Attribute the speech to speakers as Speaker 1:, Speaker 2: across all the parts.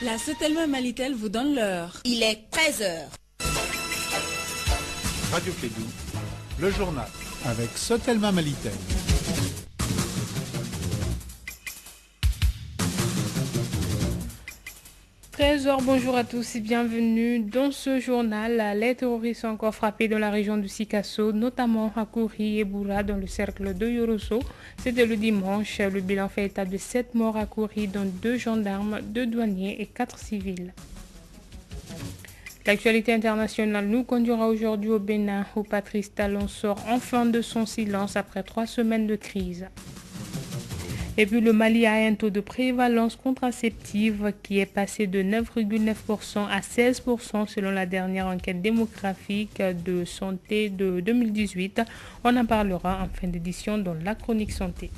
Speaker 1: La Sotelma Malitel vous donne l'heure.
Speaker 2: Il est 13h.
Speaker 3: Radio Kédou, le journal avec Sotelma Malitel.
Speaker 4: 13h, bonjour à tous et bienvenue dans ce journal. Les terroristes sont encore frappés dans la région du Sikasso, notamment à Kouri et Boura dans le cercle de Yorosso. C'était le dimanche. Le bilan fait état de 7 morts à Kouri, dont 2 gendarmes, 2 douaniers et 4 civils. L'actualité internationale nous conduira aujourd'hui au Bénin, où Patrice Talon sort enfin de son silence après 3 semaines de crise. Et puis le Mali a un taux de prévalence contraceptive qui est passé de 9,9% à 16% selon la dernière enquête démographique de santé de 2018. On en parlera en fin d'édition dans la chronique santé.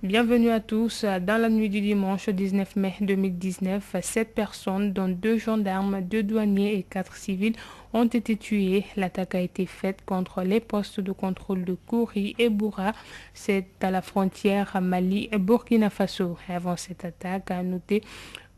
Speaker 4: Bienvenue à tous. Dans la nuit du dimanche 19 mai 2019, 7 personnes, dont 2 gendarmes, 2 douaniers et 4 civils, ont été tués. L'attaque a été faite contre les postes de contrôle de Kouri et Boura. C'est à la frontière Mali-Burkina Faso. Avant cette attaque, à noter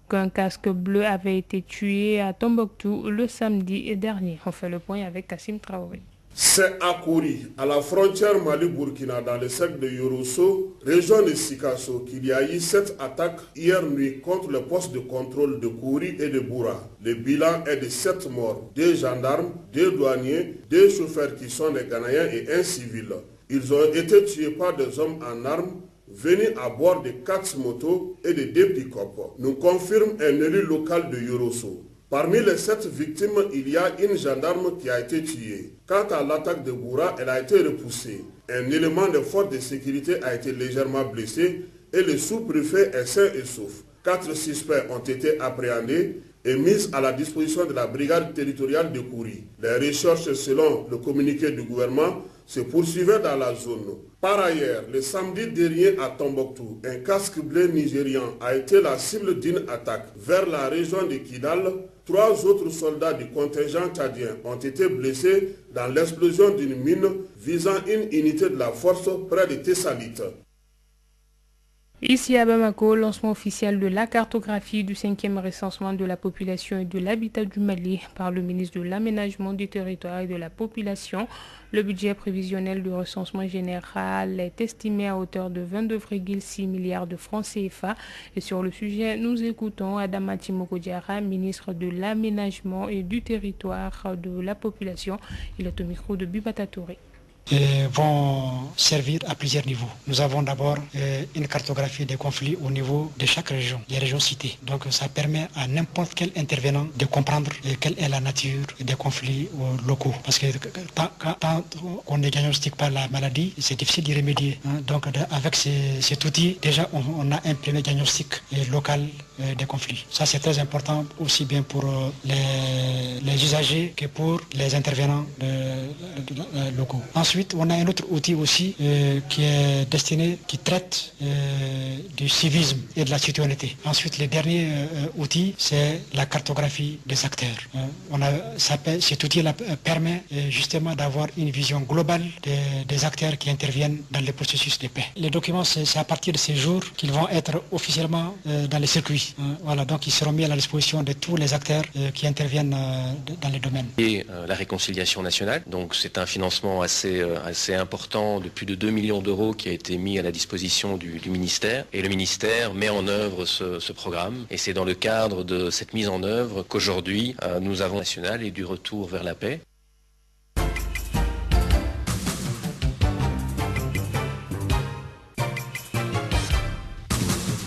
Speaker 4: qu'un casque bleu avait été tué à Tombouctou le samedi dernier. On fait le point avec Kassim Traoré.
Speaker 5: C'est à Kouri, à la frontière Mali-Burkina, dans le cercle de Yorosso, région de Sikasso, qu'il y a eu 7 attaques hier nuit contre le poste de contrôle de Kouri et de Boura. Le bilan est de 7 morts, 2 gendarmes, 2 douaniers, 2 chauffeurs qui sont des Ghanéens et 1 civil. Ils ont été tués par des hommes en armes venus à bord de 4 motos et de 2 pick-up, nous confirme un élu local de Yorosso. Parmi les 7 victimes, il y a une gendarme qui a été tuée. Quant à l'attaque de Boura, elle a été repoussée. Un élément de force de sécurité a été légèrement blessé et le sous-préfet est sain et sauf. 4 suspects ont été appréhendés et mis à la disposition de la brigade territoriale de Kouri. Les recherches, selon le communiqué du gouvernement, se poursuivaient dans la zone. Par ailleurs, le samedi dernier à Tombouctou, un casque bleu nigérian a été la cible d'une attaque vers la région de Kidal. 3 autres soldats du contingent tchadien ont été blessés dans l'explosion d'une mine visant une unité de la force près de Tessalite.
Speaker 4: Ici à Bamako, lancement officiel de la cartographie du 5e recensement de la population et de l'habitat du Mali par le ministre de l'Aménagement du territoire et de la population. Le budget prévisionnel du recensement général est estimé à hauteur de 22,6 milliards de francs CFA. Et sur le sujet, nous écoutons Adamati Mokodiara, ministre de l'Aménagement et du territoire de la population. Il est au micro de Bubata Touré.
Speaker 6: Vont servir à plusieurs niveaux. Nous avons d'abord une cartographie des conflits au niveau de chaque région, les régions citées. Donc ça permet à n'importe quel intervenant de comprendre quelle est la nature des conflits locaux. Parce que tant qu'on ne diagnostique pas la maladie, c'est difficile d'y remédier. Donc avec cet outil, déjà on a un premier diagnostic local des conflits. Ça c'est très important aussi bien pour les usagers que pour les intervenants locaux. Ensuite, on a un autre outil aussi qui est destiné, qui traite du civisme et de la citoyenneté. Ensuite, le dernier outil, c'est la cartographie des acteurs. Cet outil-là permet justement d'avoir une vision globale des acteurs qui interviennent dans le processus de paix. Les documents, c'est à partir de ces jours qu'ils vont être officiellement dans les circuits. Voilà, donc ils seront mis à la disposition de tous les acteurs qui interviennent dans les domaines.
Speaker 7: Et la réconciliation nationale, donc c'est un financement assez important de plus de 2 millions d'euros qui a été mis à la disposition du ministère. Et le ministère met en œuvre ce programme. Et c'est dans le cadre de cette mise en œuvre qu'aujourd'hui nous avons national et du retour vers la paix.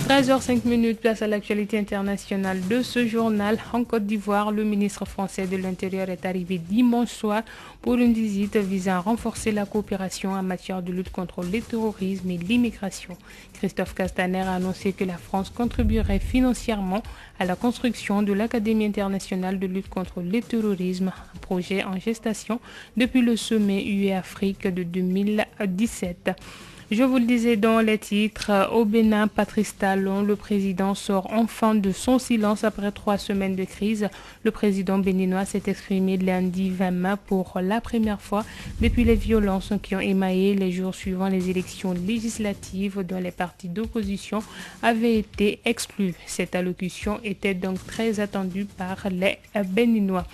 Speaker 4: 13h05, place à l'actualité internationale de ce journal. En Côte d'Ivoire, le ministre français de l'Intérieur est arrivé dimanche soir pour une visite visant à renforcer la coopération en matière de lutte contre le terrorisme et l'immigration. Christophe Castaner a annoncé que la France contribuerait financièrement à la construction de l'Académie internationale de lutte contre le terrorisme, un projet en gestation depuis le sommet UE-Afrique de 2017. Je vous le disais dans les titres, au Bénin, Patrice Talon, le président, sort enfin de son silence après 3 semaines de crise. Le président béninois s'est exprimé lundi 20 mai pour la première fois depuis les violences qui ont émaillé les jours suivant les élections législatives dont les partis d'opposition avaient été exclus. Cette allocution était donc très attendue par les Béninois.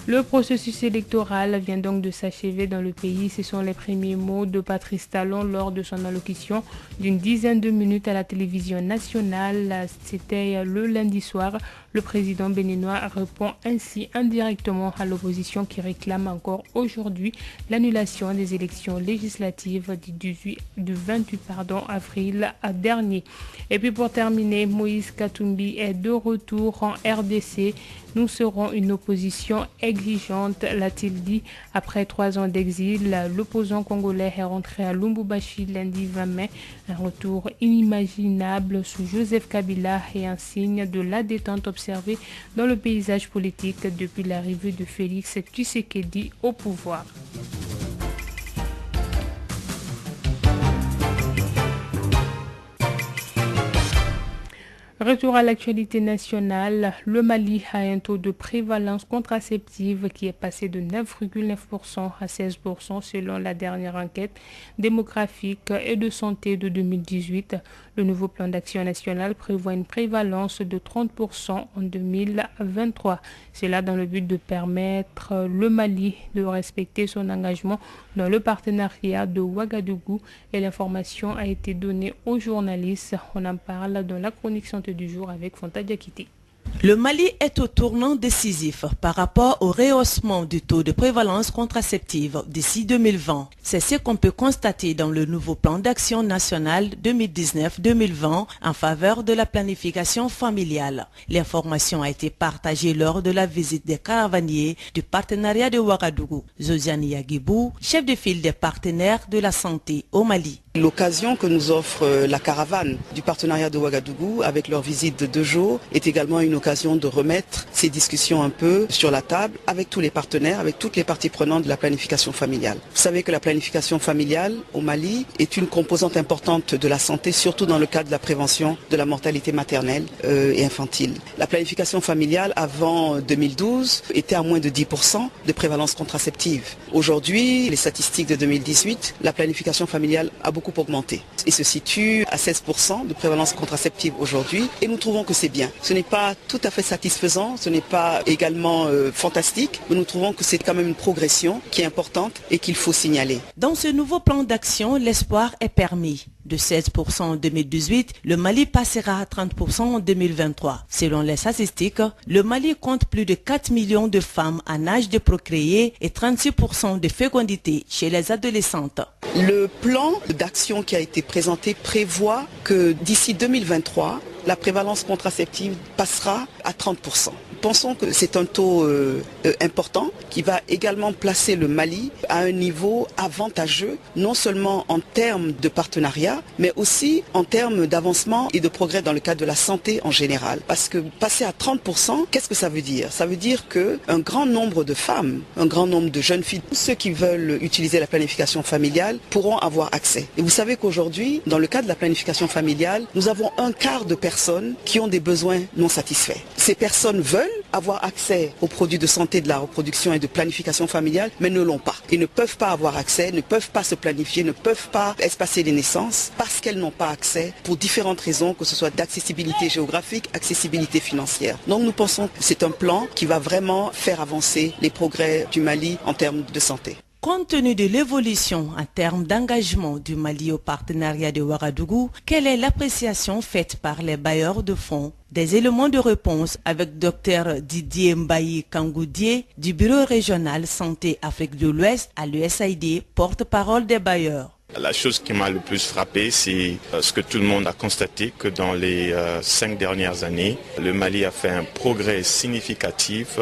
Speaker 4: Le processus électoral vient donc de s'achever dans le pays. Ce sont les premiers mots de Patrice Talon lors de son allocution d'une dizaine de minutes à la télévision nationale. C'était le lundi soir. Le président béninois répond ainsi indirectement à l'opposition qui réclame encore aujourd'hui l'annulation des élections législatives du 28 avril dernier. Et puis pour terminer, Moïse Katumbi est de retour en RDC. Nous serons une opposition exigeante, l'a-t-il dit. Après 3 ans d'exil, l'opposant congolais est rentré à Lubumbashi lundi 20 mai. Un retour inimaginable sous Joseph Kabila et un signe de la détente observée dans le paysage politique depuis l'arrivée de Félix Tshisekedi au pouvoir. Retour à l'actualité nationale, le Mali a un taux de prévalence contraceptive qui est passé de 9,9% à 16% selon la dernière enquête démographique et de santé de 2018. Le nouveau plan d'action national prévoit une prévalence de 30% en 2023. C'est là dans le but de permettre le Mali de respecter son engagement dans le partenariat de Ouagadougou et l'information a été donnée aux journalistes. On en parle dans la chronique santé du jour avec Fanta Diakité.
Speaker 2: Le Mali est au tournant décisif par rapport au rehaussement du taux de prévalence contraceptive d'ici 2020. C'est ce qu'on peut constater dans le nouveau plan d'action national 2019-2020 en faveur de la planification familiale. L'information a été partagée lors de la visite des caravaniers du partenariat de Ouagadougou. Josiane Yagibou, chef de file des partenaires de la santé au Mali.
Speaker 8: L'occasion que nous offre la caravane du partenariat de Ouagadougou avec leur visite de 2 jours est également une occasion de remettre ces discussions un peu sur la table avec tous les partenaires, avec toutes les parties prenantes de la planification familiale. Vous savez que la planification familiale au Mali est une composante importante de la santé, surtout dans le cadre de la prévention de la mortalité maternelle et infantile. La planification familiale avant 2012 était à moins de 10% de prévalence contraceptive. Aujourd'hui, les statistiques de 2018, la planification familiale a beaucoup augmenté et se situe à 16% de prévalence contraceptive aujourd'hui et nous trouvons que c'est bien. Ce n'est pas tout à fait satisfaisant, ce n'est pas également fantastique, mais nous trouvons que c'est quand même une progression qui est importante et qu'il faut signaler.
Speaker 2: Dans ce nouveau plan d'action, l'espoir est permis. De 16% en 2018, le Mali passera à 30% en 2023. Selon les statistiques, le Mali compte plus de 4 millions de femmes en âge de procréer et 36% de fécondité chez les adolescentes.
Speaker 8: Le plan d'action qui a été présenté prévoit que d'ici 2023, la prévalence contraceptive passera à 30%. Pensons que c'est un taux important qui va également placer le Mali à un niveau avantageux, non seulement en termes de partenariat, mais aussi en termes d'avancement et de progrès dans le cadre de la santé en général. Parce que passer à 30%, qu'est-ce que ça veut dire? Ça veut dire qu'un grand nombre de femmes, un grand nombre de jeunes filles, ceux qui veulent utiliser la planification familiale pourront avoir accès. Et vous savez qu'aujourd'hui, dans le cadre de la planification familiale, nous avons un quart de personnes qui ont des besoins non satisfaits. Ces personnes veulent avoir accès aux produits de santé, de la reproduction et de planification familiale, mais ne l'ont pas. Ils ne peuvent pas avoir accès, ne peuvent pas se planifier, ne peuvent pas espacer les naissances parce qu'elles n'ont pas accès pour différentes raisons, que ce soit d'accessibilité géographique, accessibilité financière. Donc nous pensons que c'est un plan qui va vraiment faire avancer les progrès du Mali en termes de santé.
Speaker 2: Compte tenu de l'évolution en termes d'engagement du Mali au partenariat de Ouagadougou, quelle est l'appréciation faite par les bailleurs de fonds? Des éléments de réponse avec Dr Didier Mbaye Kangoudier du Bureau régional Santé Afrique de l'Ouest à l'USAID, porte-parole des bailleurs.
Speaker 9: La chose qui m'a le plus frappé, c'est ce que tout le monde a constaté, que dans les 5 dernières années, le Mali a fait un progrès significatif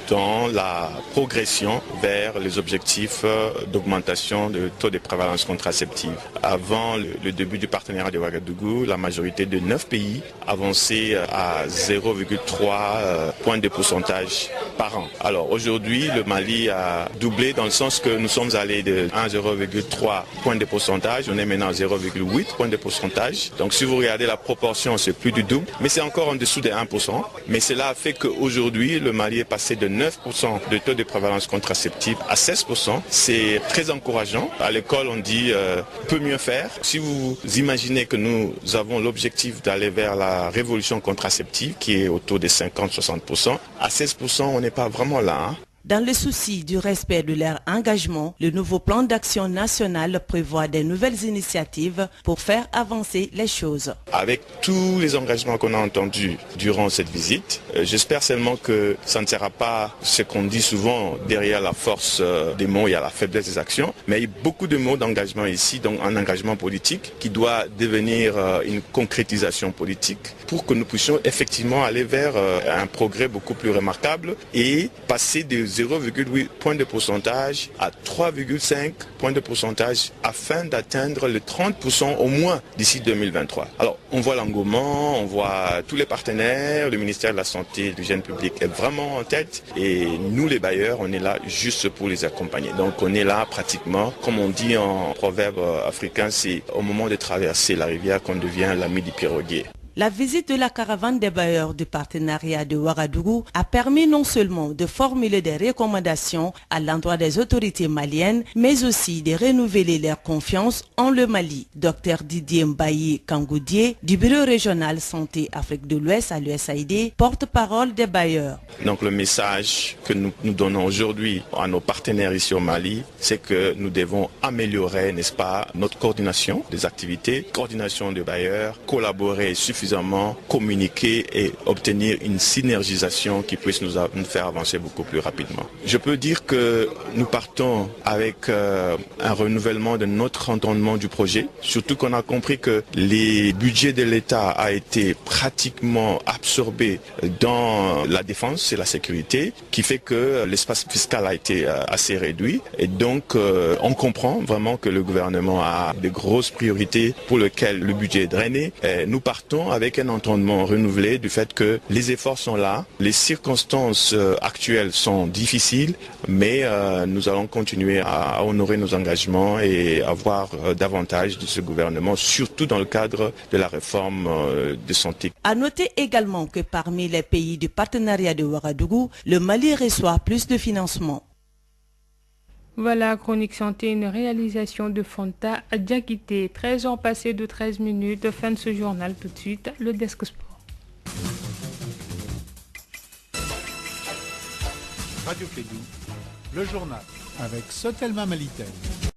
Speaker 9: dans la progression vers les objectifs d'augmentation du taux de prévalence contraceptive. Avant le début du partenariat de Ouagadougou, la majorité de 9 pays avançaient à 0,3 points de pourcentage par an. Alors aujourd'hui, le Mali a doublé dans le sens que nous sommes allés de 1,03 points de pourcentage, on est maintenant à 0,8 points de pourcentage. Donc si vous regardez la proportion, c'est plus du double, mais c'est encore en dessous de 1%. Mais cela a fait qu'aujourd'hui, le Mali est passé de 9% de taux de prévalence contraceptive à 16%. C'est très encourageant. À l'école, on dit peut mieux faire. Si vous imaginez que nous avons l'objectif d'aller vers la révolution contraceptive qui est autour de 50-60%, à 16%, on n'est pas vraiment là. Hein.
Speaker 2: Dans le souci du respect de leur engagement, le nouveau plan d'action national prévoit des nouvelles initiatives pour faire avancer les choses.
Speaker 9: Avec tous les engagements qu'on a entendus durant cette visite, j'espère seulement que ça ne sera pas ce qu'on dit souvent, derrière la force des mots, il y a la faiblesse des actions, mais il y a beaucoup de mots d'engagement ici, donc un engagement politique qui doit devenir une concrétisation politique pour que nous puissions effectivement aller vers un progrès beaucoup plus remarquable et passer de 0,8 points de pourcentage à 3,5 points de pourcentage afin d'atteindre le 30% au moins d'ici 2023. Alors on voit l'engouement, on voit tous les partenaires, le ministère de la Santé et du Hygiène publique est vraiment en tête et nous les bailleurs, on est là juste pour les accompagner. Donc on est là pratiquement, comme on dit en proverbe africain, c'est au moment de traverser la rivière qu'on devient l'ami du piroguier.
Speaker 2: La visite de la caravane des bailleurs du partenariat de Ouagadougou a permis non seulement de formuler des recommandations à l'endroit des autorités maliennes, mais aussi de renouveler leur confiance en le Mali. Dr Didier Mbaye Kangoudier, du Bureau régional Santé Afrique de l'Ouest à l'USAID, porte-parole des bailleurs.
Speaker 9: Donc le message que nous donnons aujourd'hui à nos partenaires ici au Mali, c'est que nous devons améliorer, n'est-ce pas, notre coordination des activités, coordination des bailleurs, collaborer suffisamment, communiquer et obtenir une synergisation qui puisse nous faire avancer beaucoup plus rapidement. Je peux dire que nous partons avec un renouvellement de notre entendement du projet, surtout qu'on a compris que les budgets de l'État a été pratiquement absorbés dans la défense et la sécurité, qui fait que l'espace fiscal a été assez réduit et donc on comprend vraiment que le gouvernement a de grosses priorités pour lesquelles le budget est drainé. Et nous partons avec un entendement renouvelé du fait que les efforts sont là, les circonstances actuelles sont difficiles, mais nous allons continuer à honorer nos engagements et avoir davantage de ce gouvernement, surtout dans le cadre de la réforme de santé.
Speaker 2: À noter également que parmi les pays du partenariat de Ouagadougou, le Mali reçoit plus de financement.
Speaker 4: Voilà, Chronique Santé, une réalisation de Fanta Diakité. 13 ans passés de 13 minutes. Fin de ce journal. Tout de suite, le Desk Sport.
Speaker 3: Radio Clédou, le journal avec Sotelma Malitel.